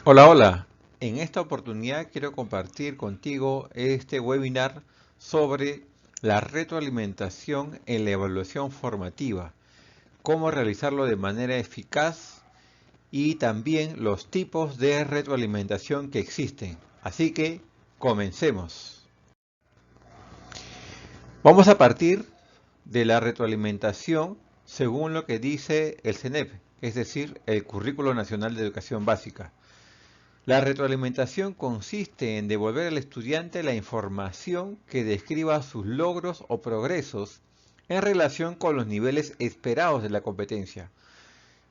Hola, hola. En esta oportunidad quiero compartir contigo este webinar sobre la retroalimentación en la evaluación formativa, cómo realizarlo de manera eficaz y también los tipos de retroalimentación que existen. Así que comencemos. Vamos a partir de la retroalimentación según lo que dice el CNEP, es decir, el Currículo Nacional de Educación Básica. La retroalimentación consiste en devolver al estudiante la información que describa sus logros o progresos en relación con los niveles esperados de la competencia.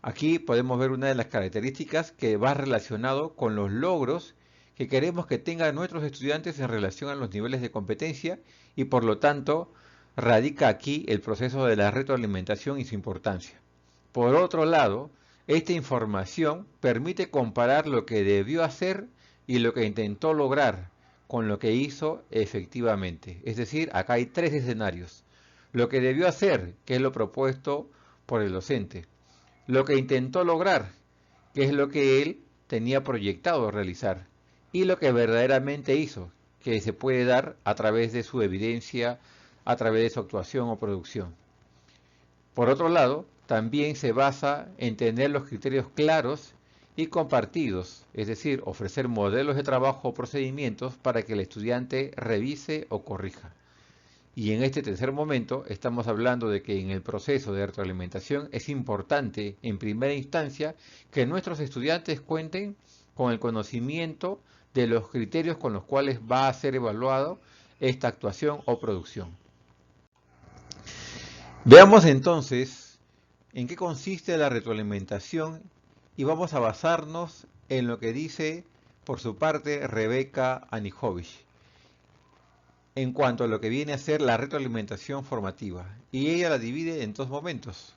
Aquí podemos ver una de las características que va relacionado con los logros que queremos que tengan nuestros estudiantes en relación a los niveles de competencia y por lo tanto radica aquí el proceso de la retroalimentación y su importancia. Por otro lado, esta información permite comparar lo que debió hacer y lo que intentó lograr con lo que hizo efectivamente. Es decir, acá hay tres escenarios. Lo que debió hacer, que es lo propuesto por el docente. Lo que intentó lograr, que es lo que él tenía proyectado realizar. Y lo que verdaderamente hizo, que se puede dar a través de su evidencia, a través de su actuación o producción. Por otro lado, también se basa en tener los criterios claros y compartidos, es decir, ofrecer modelos de trabajo o procedimientos para que el estudiante revise o corrija. Y en este tercer momento estamos hablando de que en el proceso de retroalimentación es importante, en primera instancia, que nuestros estudiantes cuenten con el conocimiento de los criterios con los cuales va a ser evaluado esta actuación o producción. Veamos entonces en qué consiste la retroalimentación y vamos a basarnos en lo que dice por su parte Rebeca Anijovic en cuanto a lo que viene a ser la retroalimentación formativa. Y ella la divide en dos momentos,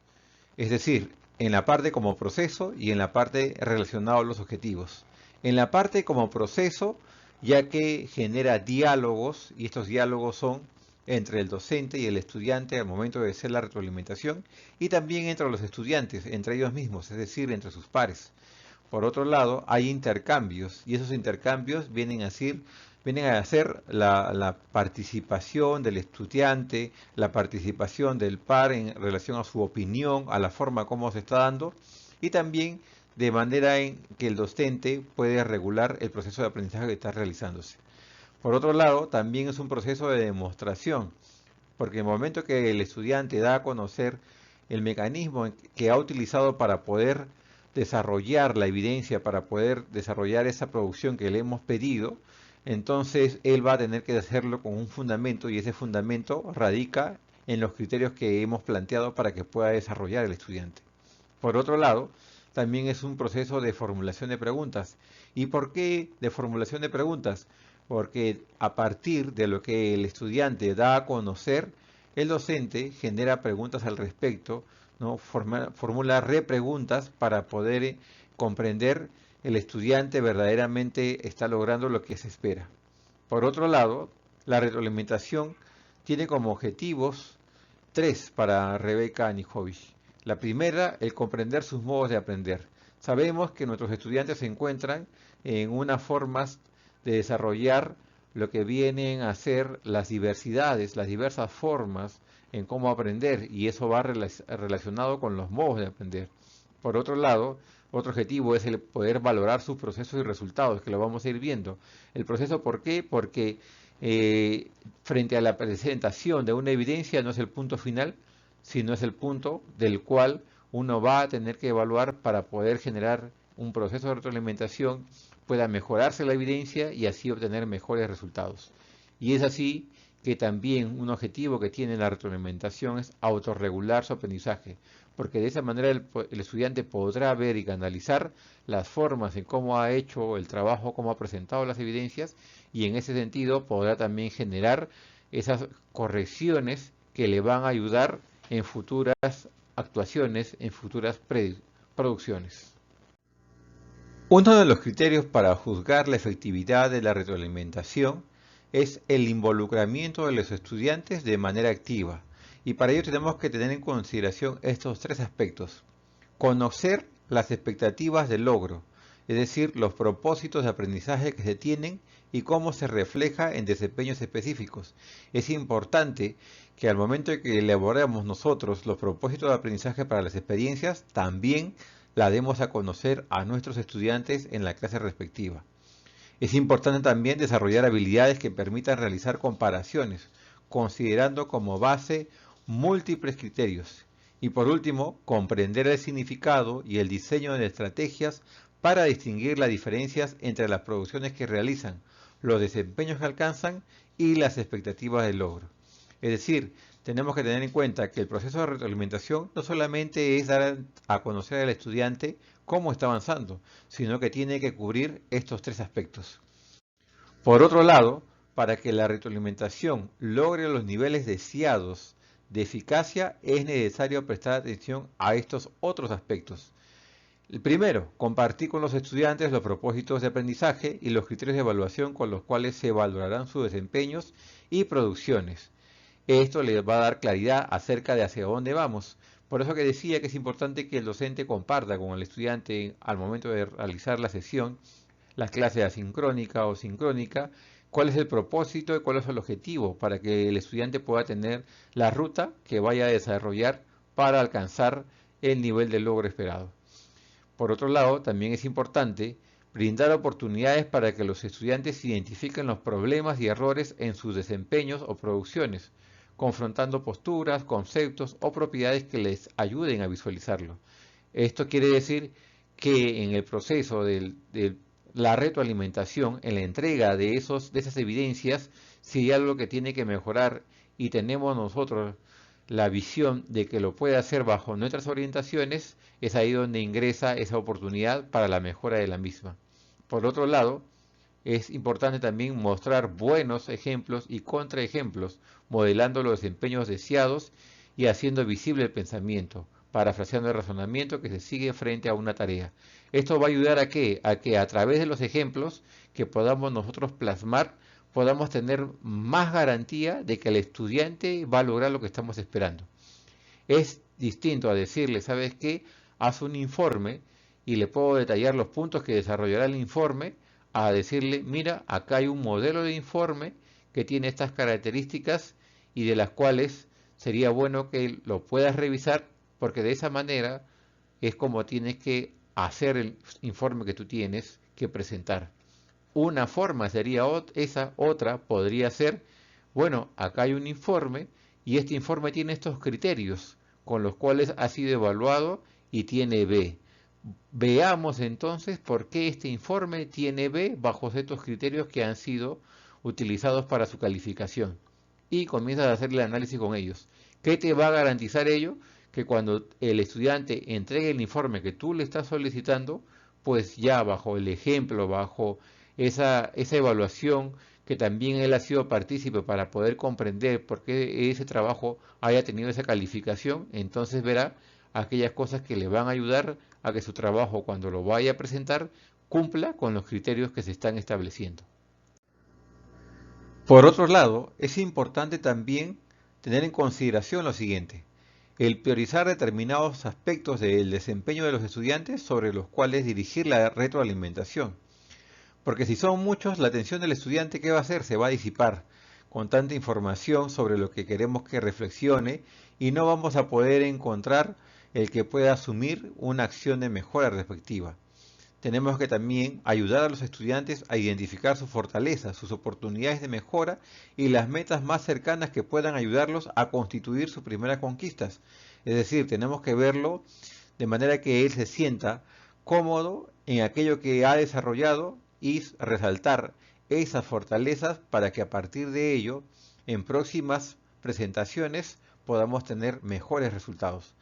es decir, en la parte como proceso y en la parte relacionada a los objetivos. En la parte como proceso, ya que genera diálogos, y estos diálogos son entre el docente y el estudiante al momento de hacer la retroalimentación, y también entre los estudiantes, entre ellos mismos, es decir, entre sus pares. Por otro lado, hay intercambios y esos intercambios vienen a ser la participación del estudiante, la participación del par en relación a su opinión, a la forma como se está dando y también de manera en que el docente puede regular el proceso de aprendizaje que está realizándose. Por otro lado, también es un proceso de demostración, porque en el momento que el estudiante da a conocer el mecanismo que ha utilizado para poder desarrollar la evidencia, para poder desarrollar esa producción que le hemos pedido, entonces él va a tener que hacerlo con un fundamento y ese fundamento radica en los criterios que hemos planteado para que pueda desarrollar el estudiante. Por otro lado, también es un proceso de formulación de preguntas. ¿Y por qué de formulación de preguntas? Porque a partir de lo que el estudiante da a conocer, el docente genera preguntas al respecto, ¿no? Formula repreguntas para poder comprender el estudiante verdaderamente está logrando lo que se espera. Por otro lado, la retroalimentación tiene como objetivos tres para Rebeca Anijovic. La primera, el comprender sus modos de aprender. Sabemos que nuestros estudiantes se encuentran en unas formas de desarrollar lo que vienen a ser las diversidades, las diversas formas en cómo aprender y eso va relacionado con los modos de aprender. Por otro lado, otro objetivo es el poder valorar sus procesos y resultados, que lo vamos a ir viendo. El proceso, ¿por qué? Porque eh, frente a la presentación de una evidencia no es el punto final, sino es el punto del cual uno va a tener que evaluar para poder generar un proceso de retroalimentación, pueda mejorarse la evidencia y así obtener mejores resultados. Y es así que también un objetivo que tiene la retroalimentación es autorregular su aprendizaje, porque de esa manera el estudiante podrá ver y canalizar las formas en cómo ha hecho el trabajo, cómo ha presentado las evidencias y en ese sentido podrá también generar esas correcciones que le van a ayudar en futuras actuaciones, en futuras producciones. Uno de los criterios para juzgar la efectividad de la retroalimentación es el involucramiento de los estudiantes de manera activa. Y para ello tenemos que tener en consideración estos tres aspectos. Conocer las expectativas de logro, es decir, los propósitos de aprendizaje que se tienen y cómo se refleja en desempeños específicos. Es importante que al momento de que elaboremos nosotros los propósitos de aprendizaje para las experiencias, también la demos a conocer a nuestros estudiantes en la clase respectiva. Es importante también desarrollar habilidades que permitan realizar comparaciones, considerando como base múltiples criterios. Y por último, comprender el significado y el diseño de estrategias para distinguir las diferencias entre las producciones que realizan, los desempeños que alcanzan y las expectativas de logro. Es decir, tenemos que tener en cuenta que el proceso de retroalimentación no solamente es dar a conocer al estudiante cómo está avanzando, sino que tiene que cubrir estos tres aspectos. Por otro lado, para que la retroalimentación logre los niveles deseados de eficacia, es necesario prestar atención a estos otros aspectos. El primero, compartir con los estudiantes los propósitos de aprendizaje y los criterios de evaluación con los cuales se valorarán sus desempeños y producciones. Esto les va a dar claridad acerca de hacia dónde vamos. Por eso que decía que es importante que el docente comparta con el estudiante al momento de realizar la sesión, la clase asincrónica o sincrónica, cuál es el propósito y cuál es el objetivo para que el estudiante pueda tener la ruta que vaya a desarrollar para alcanzar el nivel de logro esperado. Por otro lado, también es importante brindar oportunidades para que los estudiantes identifiquen los problemas y errores en sus desempeños o producciones, confrontando posturas, conceptos o propiedades que les ayuden a visualizarlo. Esto quiere decir que en el proceso de la retroalimentación, en la entrega de esas evidencias, si hay algo que tiene que mejorar y tenemos nosotros la visión de que lo puede hacer bajo nuestras orientaciones, es ahí donde ingresa esa oportunidad para la mejora de la misma. Por otro lado, es importante también mostrar buenos ejemplos y contraejemplos, modelando los desempeños deseados y haciendo visible el pensamiento, parafraseando el razonamiento que se sigue frente a una tarea. Esto va a ayudar a qué? A que a través de los ejemplos que podamos nosotros plasmar, podamos tener más garantía de que el estudiante va a lograr lo que estamos esperando. Es distinto a decirle, ¿sabes qué? Haz un informe y le puedo detallar los puntos que desarrollará el informe, a decirle, mira, acá hay un modelo de informe que tiene estas características y de las cuales sería bueno que lo puedas revisar, porque de esa manera es como tienes que hacer el informe que tú tienes que presentar. Una forma sería esa, otra podría ser, bueno, acá hay un informe y este informe tiene estos criterios con los cuales ha sido evaluado y tiene B. Veamos entonces por qué este informe tiene B bajo estos criterios que han sido utilizados para su calificación. Y comienzas a hacer el análisis con ellos. ¿Qué te va a garantizar ello? Que cuando el estudiante entregue el informe que tú le estás solicitando, pues ya bajo el ejemplo, bajo esa evaluación que también él ha sido partícipe para poder comprender por qué ese trabajo haya tenido esa calificación, entonces verá aquellas cosas que le van a ayudar a que su trabajo, cuando lo vaya a presentar, cumpla con los criterios que se están estableciendo. Por otro lado, es importante también tener en consideración lo siguiente: el priorizar determinados aspectos del desempeño de los estudiantes sobre los cuales dirigir la retroalimentación. Porque si son muchos, la atención del estudiante, ¿qué va a hacer? Se va a disipar con tanta información sobre lo que queremos que reflexione y no vamos a poder encontrar el que pueda asumir una acción de mejora respectiva. Tenemos que también ayudar a los estudiantes a identificar sus fortalezas, sus oportunidades de mejora y las metas más cercanas que puedan ayudarlos a constituir sus primeras conquistas. Es decir, tenemos que verlo de manera que él se sienta cómodo en aquello que ha desarrollado y resaltar esas fortalezas para que a partir de ello, en próximas presentaciones, podamos tener mejores resultados.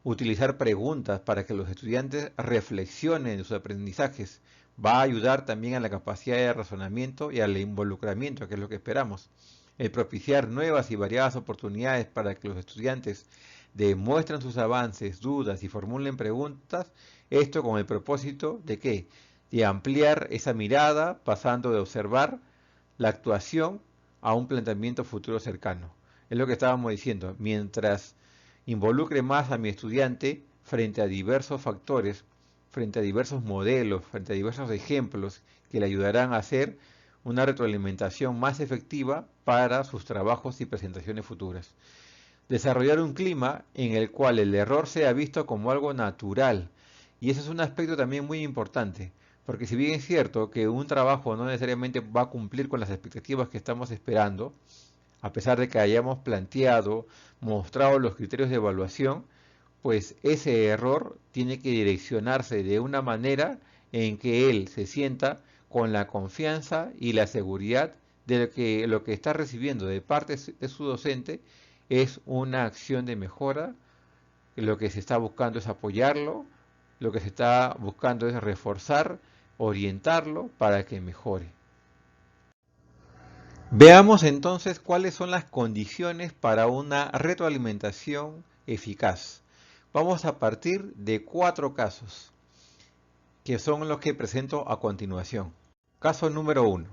Utilizar preguntas para que los estudiantes reflexionen en sus aprendizajes va a ayudar también a la capacidad de razonamiento y al involucramiento, que es lo que esperamos. El propiciar nuevas y variadas oportunidades para que los estudiantes demuestren sus avances, dudas y formulen preguntas, esto con el propósito de ¿qué? De ampliar esa mirada, pasando de observar la actuación a un planteamiento futuro cercano. Es lo que estábamos diciendo, mientras involucre más a mi estudiante frente a diversos factores frente a diversos modelos, frente a diversos ejemplos que le ayudarán a hacer una retroalimentación más efectiva para sus trabajos y presentaciones futuras. Desarrollar un clima en el cual el error sea visto como algo natural. Y ese es un aspecto también muy importante, porque si bien es cierto que un trabajo no necesariamente va a cumplir con las expectativas que estamos esperando, a pesar de que hayamos planteado, mostrado los criterios de evaluación, pues ese error tiene que direccionarse de una manera en que él se sienta con la confianza y la seguridad de que lo que está recibiendo de parte de su docente es una acción de mejora. Lo que se está buscando es apoyarlo, lo que se está buscando es reforzar, orientarlo para que mejore. Veamos entonces cuáles son las condiciones para una retroalimentación eficaz. Vamos a partir de 4 casos, que son los que presento a continuación. Caso número 1.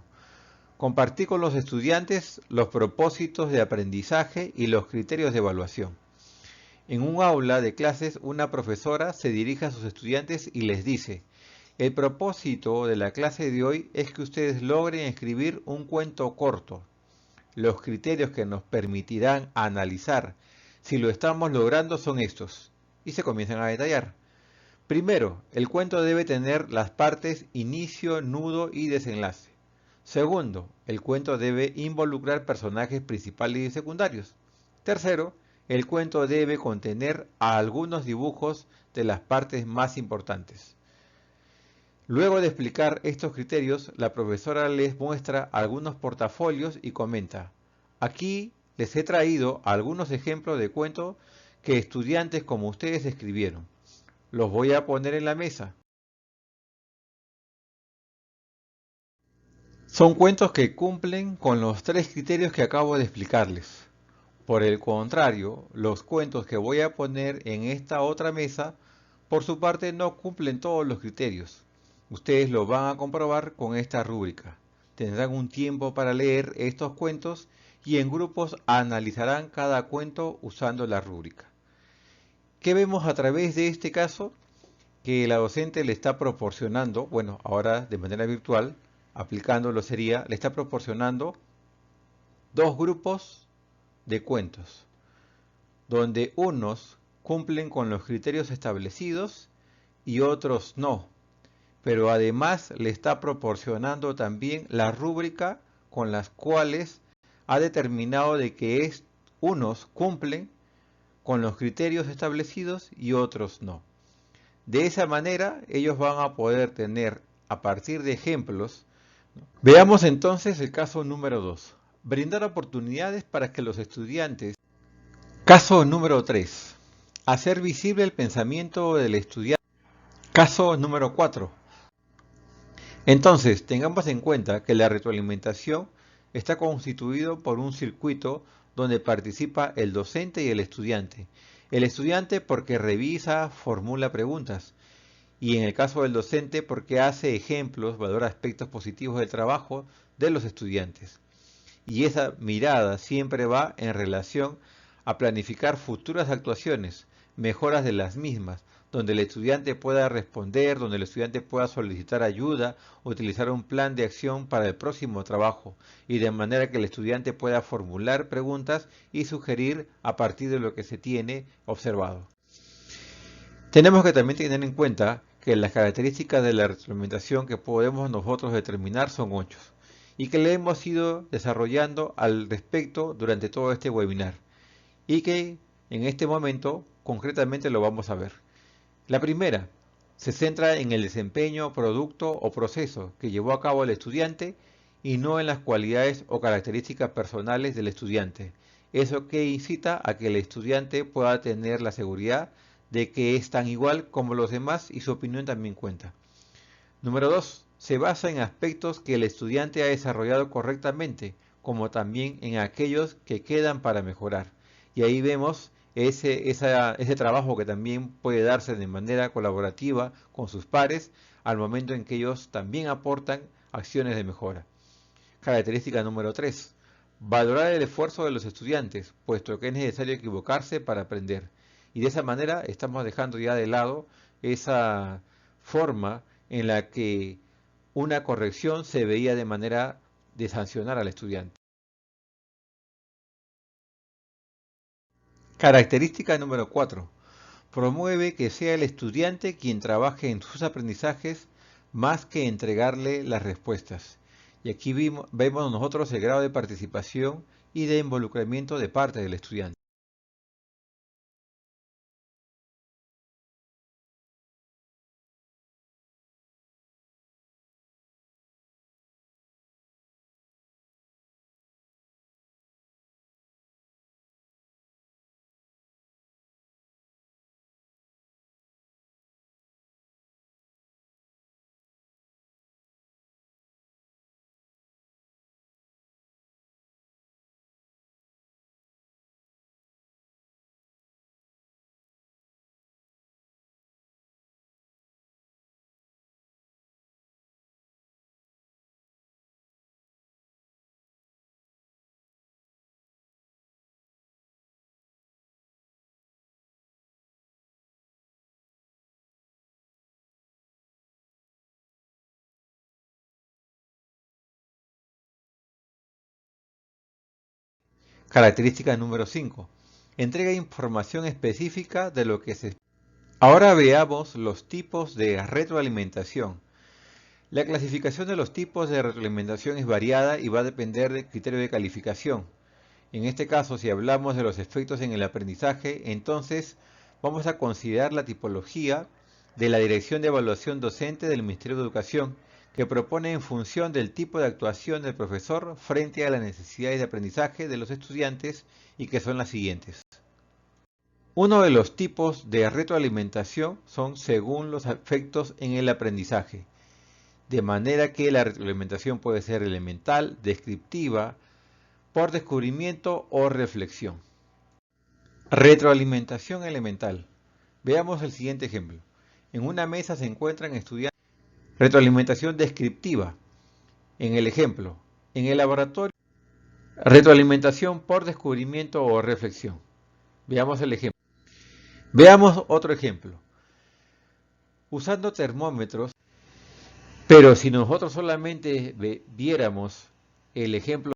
Compartir con los estudiantes los propósitos de aprendizaje y los criterios de evaluación. En un aula de clases, una profesora se dirige a sus estudiantes y les dice: el propósito de la clase de hoy es que ustedes logren escribir un cuento corto. Los criterios que nos permitirán analizar si lo estamos logrando son estos. Y se comienzan a detallar. Primero, el cuento debe tener las partes inicio, nudo y desenlace. Segundo, el cuento debe involucrar personajes principales y secundarios. Tercero, el cuento debe contener algunos dibujos de las partes más importantes. Luego de explicar estos criterios, la profesora les muestra algunos portafolios y comenta: aquí les he traído algunos ejemplos de cuentos que estudiantes como ustedes escribieron. Los voy a poner en la mesa. Son cuentos que cumplen con los 3 criterios que acabo de explicarles. Por el contrario, los cuentos que voy a poner en esta otra mesa, por su parte, no cumplen todos los criterios. Ustedes lo van a comprobar con esta rúbrica. Tendrán un tiempo para leer estos cuentos y en grupos analizarán cada cuento usando la rúbrica. ¿Qué vemos a través de este caso? Que la docente le está proporcionando, bueno, ahora de manera virtual, aplicándolo sería, le está proporcionando 2 grupos de cuentos, donde unos cumplen con los criterios establecidos y otros no. Pero además le está proporcionando también la rúbrica con las cuales ha determinado de que unos cumplen con los criterios establecidos y otros no. De esa manera ellos van a poder tener, a partir de ejemplos, ¿no? Veamos entonces el caso número 2. Brindar oportunidades para que los estudiantes. Caso número 3. Hacer visible el pensamiento del estudiante. Caso número 4. Entonces, tengamos en cuenta que la retroalimentación está constituido por un circuito donde participa el docente y el estudiante. El estudiante porque revisa, formula preguntas. Y en el caso del docente porque hace ejemplos, valora aspectos positivos del trabajo de los estudiantes. Y esa mirada siempre va en relación a planificar futuras actuaciones, mejoras de las mismas, donde el estudiante pueda responder, donde el estudiante pueda solicitar ayuda, utilizar un plan de acción para el próximo trabajo, y de manera que el estudiante pueda formular preguntas y sugerir a partir de lo que se tiene observado. Tenemos que también tener en cuenta que las características de la retroalimentación que podemos nosotros determinar son 8 y que le hemos ido desarrollando al respecto durante todo este webinar y que en este momento concretamente lo vamos a ver. La primera se centra en el desempeño, producto o proceso que llevó a cabo el estudiante y no en las cualidades o características personales del estudiante. Eso que incita a que el estudiante pueda tener la seguridad de que es tan igual como los demás y su opinión también cuenta. Número 2. Se basa en aspectos que el estudiante ha desarrollado correctamente, como también en aquellos que quedan para mejorar. Y ahí vemos ese trabajo que también puede darse de manera colaborativa con sus pares al momento en que ellos también aportan acciones de mejora. Característica número 3. Valorar el esfuerzo de los estudiantes, puesto que es necesario equivocarse para aprender. Y de esa manera estamos dejando ya de lado esa forma en la que una corrección se veía de manera de sancionar al estudiante. Característica número 4. Promueve que sea el estudiante quien trabaje en sus aprendizajes más que entregarle las respuestas. Y aquí vemos nosotros el grado de participación y de involucramiento de parte del estudiante. Característica número 5. Entrega información específica de lo que se... Ahora veamos los tipos de retroalimentación. La clasificación de los tipos de retroalimentación es variada y va a depender del criterio de calificación. En este caso, si hablamos de los efectos en el aprendizaje, entonces vamos a considerar la tipología de la Dirección de Evaluación Docente del Ministerio de Educación, que propone en función del tipo de actuación del profesor frente a las necesidades de aprendizaje de los estudiantes y que son las siguientes. Uno de los tipos de retroalimentación son según los efectos en el aprendizaje, de manera que la retroalimentación puede ser elemental, descriptiva, por descubrimiento o reflexión. Retroalimentación elemental. Veamos el siguiente ejemplo. En una mesa se encuentran estudiantes. Retroalimentación descriptiva. En el ejemplo, en el laboratorio. Retroalimentación por descubrimiento o reflexión. Veamos el ejemplo. Veamos otro ejemplo. Usando termómetros, pero si nosotros solamente viéramos el ejemplo.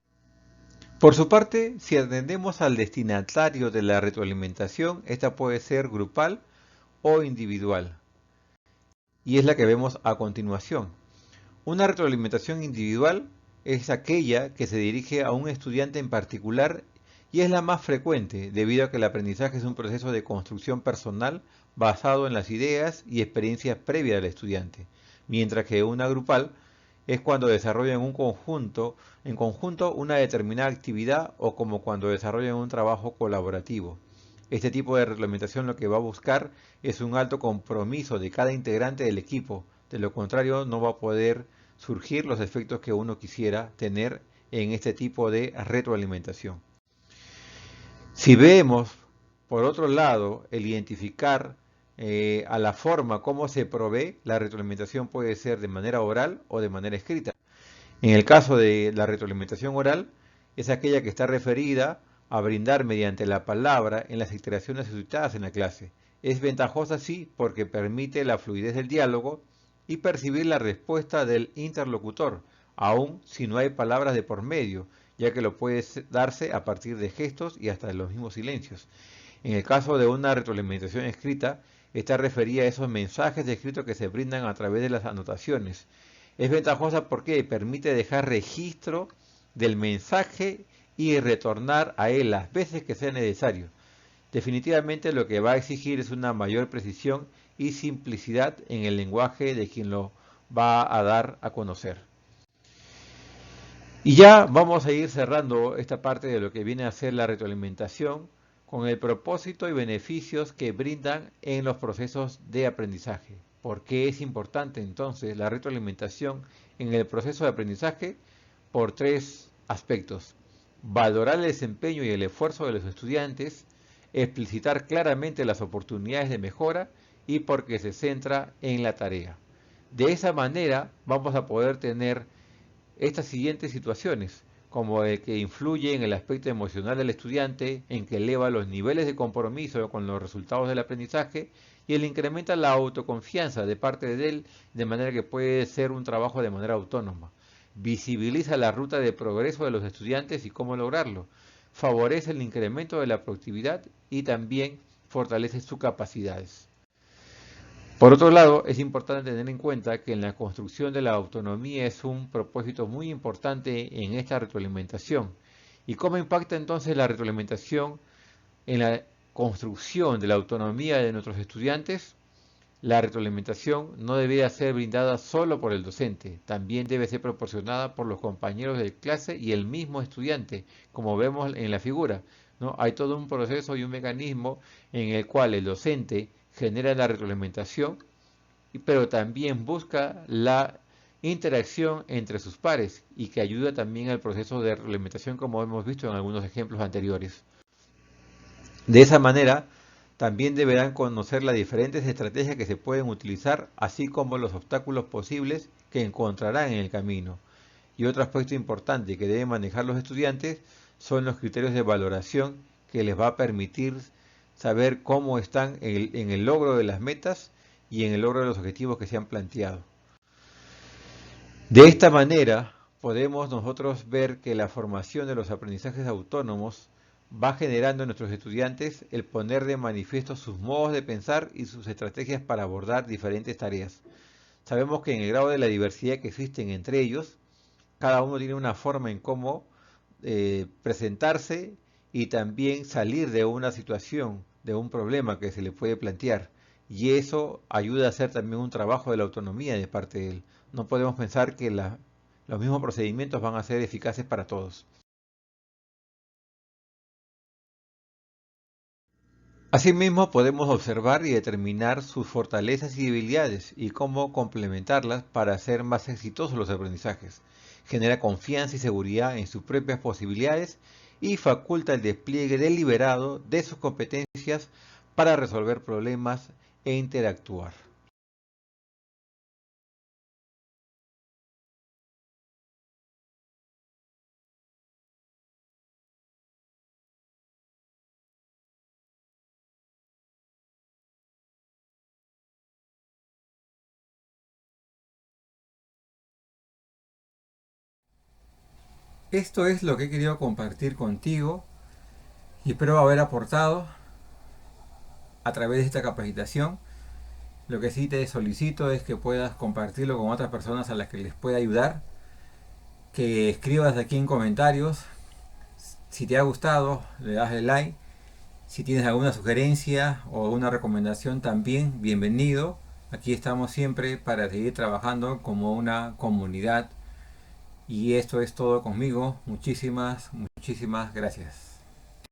Por su parte, si atendemos al destinatario de la retroalimentación, esta puede ser grupal o individual. Y es la que vemos a continuación. Una retroalimentación individual es aquella que se dirige a un estudiante en particular y es la más frecuente debido a que el aprendizaje es un proceso de construcción personal basado en las ideas y experiencias previas del estudiante, mientras que una grupal es cuando desarrollan en conjunto una determinada actividad o como cuando desarrollan un trabajo colaborativo. Este tipo de reglamentación lo que va a buscar es un alto compromiso de cada integrante del equipo, de lo contrario no va a poder surgir los efectos que uno quisiera tener en este tipo de retroalimentación. Si vemos, por otro lado, el identificar a la forma como se provee, la retroalimentación puede ser de manera oral o de manera escrita. En el caso de la retroalimentación oral, es aquella que está referida a brindar mediante la palabra en las interacciones suscitadas en la clase. Es ventajosa, sí, porque permite la fluidez del diálogo y percibir la respuesta del interlocutor, aun si no hay palabras de por medio, ya que lo puede darse a partir de gestos y hasta de los mismos silencios. En el caso de una retroalimentación escrita, está referida a esos mensajes de escrito que se brindan a través de las anotaciones. Es ventajosa porque permite dejar registro del mensaje y retornar a él las veces que sea necesario. Definitivamente lo que va a exigir es una mayor precisión y simplicidad en el lenguaje de quien lo va a dar a conocer. Y ya vamos a ir cerrando esta parte de lo que viene a ser la retroalimentación con el propósito y beneficios que brindan en los procesos de aprendizaje. ¿Por qué es importante entonces la retroalimentación en el proceso de aprendizaje? Por tres aspectos. Valorar el desempeño y el esfuerzo de los estudiantes, explicitar claramente las oportunidades de mejora y porque se centra en la tarea. De esa manera vamos a poder tener estas siguientes situaciones. como el que influye en el aspecto emocional del estudiante, en que eleva los niveles de compromiso con los resultados del aprendizaje y el incrementa la autoconfianza de parte de él, de manera que puede ser un trabajo de manera autónoma. Visibiliza la ruta de progreso de los estudiantes y cómo lograrlo. Favorece el incremento de la productividad y también fortalece sus capacidades. Por otro lado, es importante tener en cuenta que en la construcción de la autonomía es un propósito muy importante en esta retroalimentación. ¿Y cómo impacta entonces la retroalimentación en la construcción de la autonomía de nuestros estudiantes? La retroalimentación no debería ser brindada solo por el docente, también debe ser proporcionada por los compañeros de clase y el mismo estudiante, como vemos en la figura, ¿no? Hay todo un proceso y un mecanismo en el cual el docente genera la retroalimentación, pero también busca la interacción entre sus pares y que ayuda también al proceso de retroalimentación, como hemos visto en algunos ejemplos anteriores. De esa manera, también deberán conocer las diferentes estrategias que se pueden utilizar, así como los obstáculos posibles que encontrarán en el camino. Y otro aspecto importante que deben manejar los estudiantes son los criterios de valoración que les va a permitir saber cómo están en el logro de las metas y en el logro de los objetivos que se han planteado. De esta manera, podemos nosotros ver que la formación de los aprendizajes autónomos va generando en nuestros estudiantes el poner de manifiesto sus modos de pensar y sus estrategias para abordar diferentes tareas. Sabemos que en el grado de la diversidad que existen entre ellos, cada uno tiene una forma en cómo presentarse y también salir de una situación, de un problema que se le puede plantear. Y eso ayuda a hacer también un trabajo de la autonomía de parte de él. No podemos pensar que los mismos procedimientos van a ser eficaces para todos. Asimismo, podemos observar y determinar sus fortalezas y debilidades y cómo complementarlas para hacer más exitosos los aprendizajes. Genera confianza y seguridad en sus propias posibilidades y faculta el despliegue deliberado de sus competencias para resolver problemas e interactuar. Esto es lo que he querido compartir contigo y espero haber aportado a través de esta capacitación. Lo que sí te solicito es que puedas compartirlo con otras personas a las que les pueda ayudar, que escribas aquí en comentarios. Si te ha gustado, le das el like. Si tienes alguna sugerencia o una recomendación también, bienvenido. Aquí estamos siempre para seguir trabajando como una comunidad. Y esto es todo conmigo. Muchísimas gracias.